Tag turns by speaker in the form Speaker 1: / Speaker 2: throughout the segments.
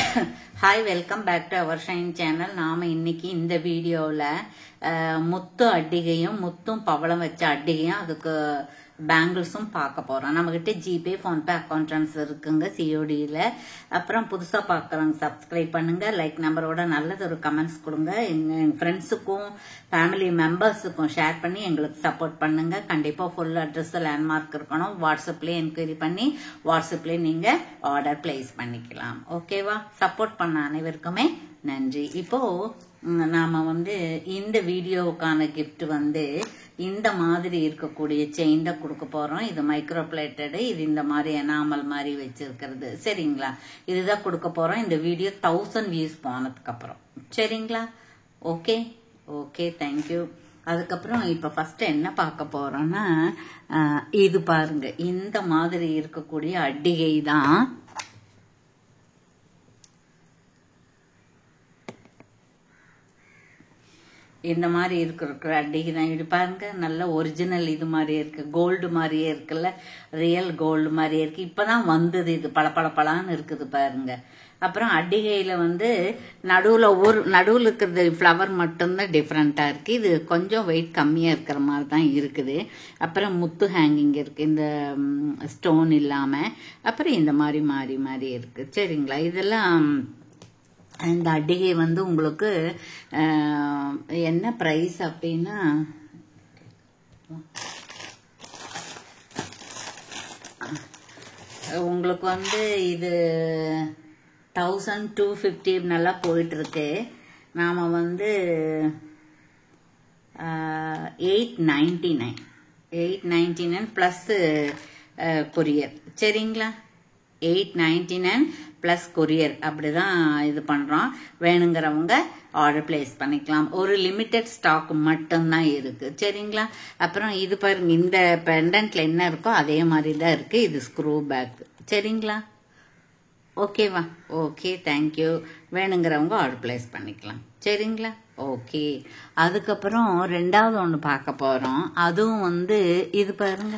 Speaker 1: Hi, welcome back to our Shine channel. நாம இன்னைக்கு இந்த வீடியோல முத்து அட்டிகையும் முத்தும் பவளம் வச்ச அட்டிகையும் அதுக்கு பேங்கிள்ஸும் பார்க்க போறோம். நம்மகிட்ட ஜிபே போன்பே அக்கௌண்ட் ட்ரான்ஸ்ஃபர் இருக்குங்க சிஓடியில. அப்புறம் புதுசா பார்க்கறவங்க சப்ஸ்கிரைப் பண்ணுங்க, லைக் நம்பரோட நல்லது ஒரு கமெண்ட்ஸ் கொடுங்க, எங்க ஃப்ரெண்ட்ஸுக்கும் ஃபேமிலி மெம்பர்ஸுக்கும் ஷேர் பண்ணி எங்களுக்கு சப்போர்ட் பண்ணுங்க. கண்டிப்பா ஃபுல் அட்ரஸ் லேண்ட்மார்க் இருக்கணும். வாட்ஸ்அப்லயே என்கொயரி பண்ணி வாட்ஸ்அப்லயே நீங்க ஆர்டர் பிளேஸ் பண்ணிக்கலாம். ஓகேவா? சப்போர்ட் பண்ண அனைவருக்குமே நன்றி. இப்போ நாம இந்த வீடியோவுக்கான கிஃப்ட் இந்த மாதிரி இருக்கக்கூடிய செயின் தான் கொடுக்க போறோம். இது மைக்ரோ பிளேட்டடு, இது இந்த மாதிரி எனாமல் மாதிரி வச்சிருக்கிறது. சரிங்களா? இதுதான் கொடுக்க போறோம். இந்த வீடியோ 1000 வியூஸ் போனதுக்கு அப்புறம். சரிங்களா? Okay okay, thank you. அதுக்கப்புறம் இப்ப ஃபர்ஸ்ட் என்ன பார்க்க போறோம்னா, இது பாருங்க, இந்த மாதிரி இருக்கக்கூடிய அட்டிகை தான். இந்த மாதிரி இருக்கிற அட்டிகை தான். இது பாருங்க, நல்ல ஒரிஜினல் இது மாதிரி இருக்கு, கோல்டு மாதிரியே இருக்குல்ல, ரியல் கோல்டு மாதிரியே இருக்கு. இப்பதான் வந்தது இது, பளபளன்னு இருக்குது பாருங்க. அப்புறம் அட்டிகையில நடுவுல இருக்கிறது ஃப்ளவர் மட்டும்தான் டிஃப்ரெண்டா இருக்கு. இது கொஞ்சம் வெயிட் கம்மியா இருக்கிற மாதிரி தான் இருக்குது. அப்புறம் முத்து ஹேங்கிங் இருக்கு, இந்த ஸ்டோன் இல்லாம. அப்புறம் இந்த மாதிரி மாறி மாறி இருக்கு. சரிங்களா? இதெல்லாம் இந்த அட்டிகை உங்களுக்கு என்ன பிரைஸ் அப்படின்னா, உங்களுக்கு இது 1250 நல்லா போயிட்டு இருக்கு. நாம 899 பிளஸ் கொரியர். சரிங்களா? 899 பிளஸ் கொரியர், அப்படிதான் இது பண்றோம். வேணுங்கிறவங்க ஆர்டர் பிளேஸ் பண்ணிக்கலாம். ஒரு லிமிடெட் ஸ்டாக் மட்டும்தான் இருக்கு. சரிங்களா? அப்புறம் இது பாருங்க, இந்த பெண்டன்ட்ல என்ன இருக்கோ அதே மாதிரி தான் இருக்கு. இது ஸ்க்ரூ பேக். சரிங்களா? ஓகேவா? Okay, thank you. வேணுங்கிறவங்க ஆர்டர் பிளேஸ் பண்ணிக்கலாம். சரிங்களா? ஓகே. அதுக்கப்புறம் ரெண்டாவது ஒன்று பார்க்க போறோம். அதுவும் இது பாருங்க,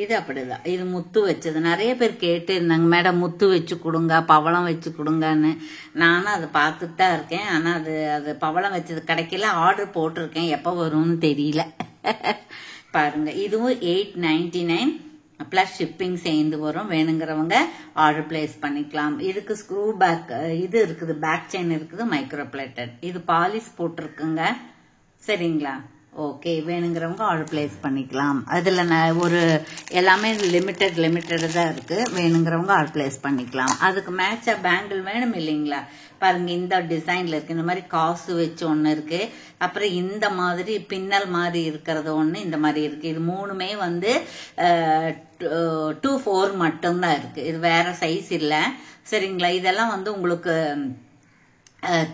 Speaker 1: இது அப்படிதான். இது முத்து வச்சது. நிறைய பேர் கேட்டு இருந்தாங்க, மேடம் முத்து வச்சு கொடுங்க, பவளம் வச்சு கொடுங்கன்னு. நானும் அதை பார்த்துட்டு தான் இருக்கேன். ஆனா அது பவளம் வச்சது கிடைக்கல. ஆர்டர் போட்டிருக்கேன், எப்ப வரும்னு தெரியல. பாருங்க, இதுவும் 899 பிளஸ் ஷிப்பிங் சேர்ந்து வரும். வேணுங்கிறவங்க ஆர்டர் பிளேஸ் பண்ணிக்கலாம். இதுக்கு ஸ்க்ரூ பேக் இது இருக்குது, பேக் செயின் இருக்குது, மைக்ரோ பிளேட்டட். இது பாலிஷ் போட்டிருக்குங்க. சரிங்களா? ஓகே. வேணுங்கிறவங்க ஆர்டர் பிளேஸ் பண்ணிக்கலாம். அதுல ஒரு எல்லாமே லிமிட்டட் தான் இருக்கு. வேணுங்கிறவங்க ஆர்டர் பிளேஸ் பண்ணிக்கலாம். அதுக்கு மேட்சா பேங்கிள் வேணும் இல்லைங்களா? பாருங்க, இந்த டிசைன்ல இருக்கு. இந்த மாதிரி காசு வச்சு ஒண்ணு இருக்கு. அப்புறம் இந்த மாதிரி பின்னல் மாதிரி இருக்கிறது ஒண்ணு, இந்த மாதிரி இருக்கு. இது மூணுமே 24 மட்டும்தான் இருக்கு. இது வேற சைஸ் இல்ல. சரிங்களா? இதெல்லாம் உங்களுக்கு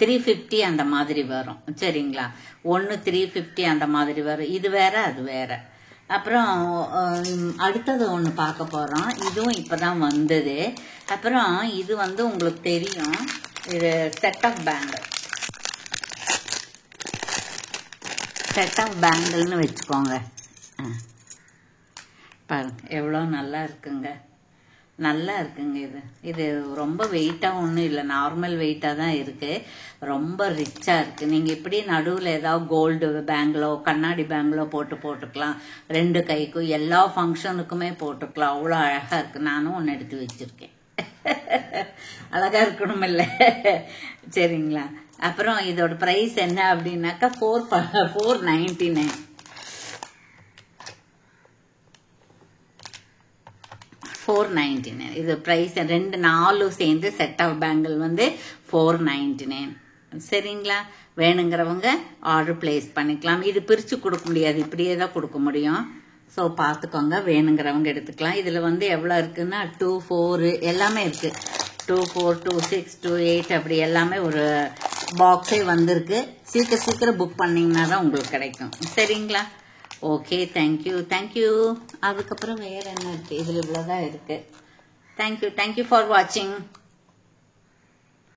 Speaker 1: 350 அந்த மாதிரி வரும். சரிங்களா? 350 அந்த மாதிரி வரும். இது வேற, அது வேற. அப்புறம் அடுத்தது ஒண்ணு பார்க்க போறோம். இதுவும் இப்பதான் வந்தது. அப்புறம் இது உங்களுக்கு தெரியும், இது செட் ஆஃப் பேங்கிள்னு வச்சுக்கோங்க. பாருங்க, எவ்வளவு நல்லா இருக்குங்க. நல்லா இருக்குங்க. இது ரொம்ப வெயிட்டா ஒன்றும் இல்லை, நார்மல் வெயிட்டா தான் இருக்கு. ரொம்ப ரிச்சா இருக்கு. நீங்க இப்படி நடுவில் ஏதாவது கோல்டு பேங்கிளோ கண்ணாடி பேங்கிளோ போட்டுக்கலாம். 2 கைக்கும் எல்லா ஃபங்க்ஷனுக்குமே போட்டுக்கலாம். அவ்வளோ அழகா இருக்கு. நானும் ஒன்று எடுத்து வச்சிருக்கேன். அழகா இருக்கணும் இல்ல? சரிங்களா? அப்புறம் இதோட பிரைஸ் என்ன அப்படின்னாக்கா 499. 499 இது பிரைஸ். 4 சேர்ந்து செட் ஆஃப் பேங்கிள் 499. சரிங்களா? வேணுங்கிறவங்க ஆர்டர் பிளேஸ் பண்ணிக்கலாம். இது பிரிச்சு கொடுக்க முடியாது, இப்படியே தான் கொடுக்க முடியும். ஸோ பார்த்துக்கோங்க. வேணுங்கிறவங்க எடுத்துக்கலாம். இதுல எவ்வளவு இருக்குன்னா 24 எல்லாமே இருக்கு. 24, 26, 28 அப்படி எல்லாமே ஒரு பாக்ஸே வந்திருக்கு. சீக்கிரம் புக் பண்ணீங்கன்னா தான் உங்களுக்கு கிடைக்கும். சரிங்களா? Okay, thank you. அதுக்கப்புறம் வேற என்ன இருக்கு? இதுல இவ்வளவுதான் இருக்கு. தேங்க்யூ ஃபார் வாட்சிங்.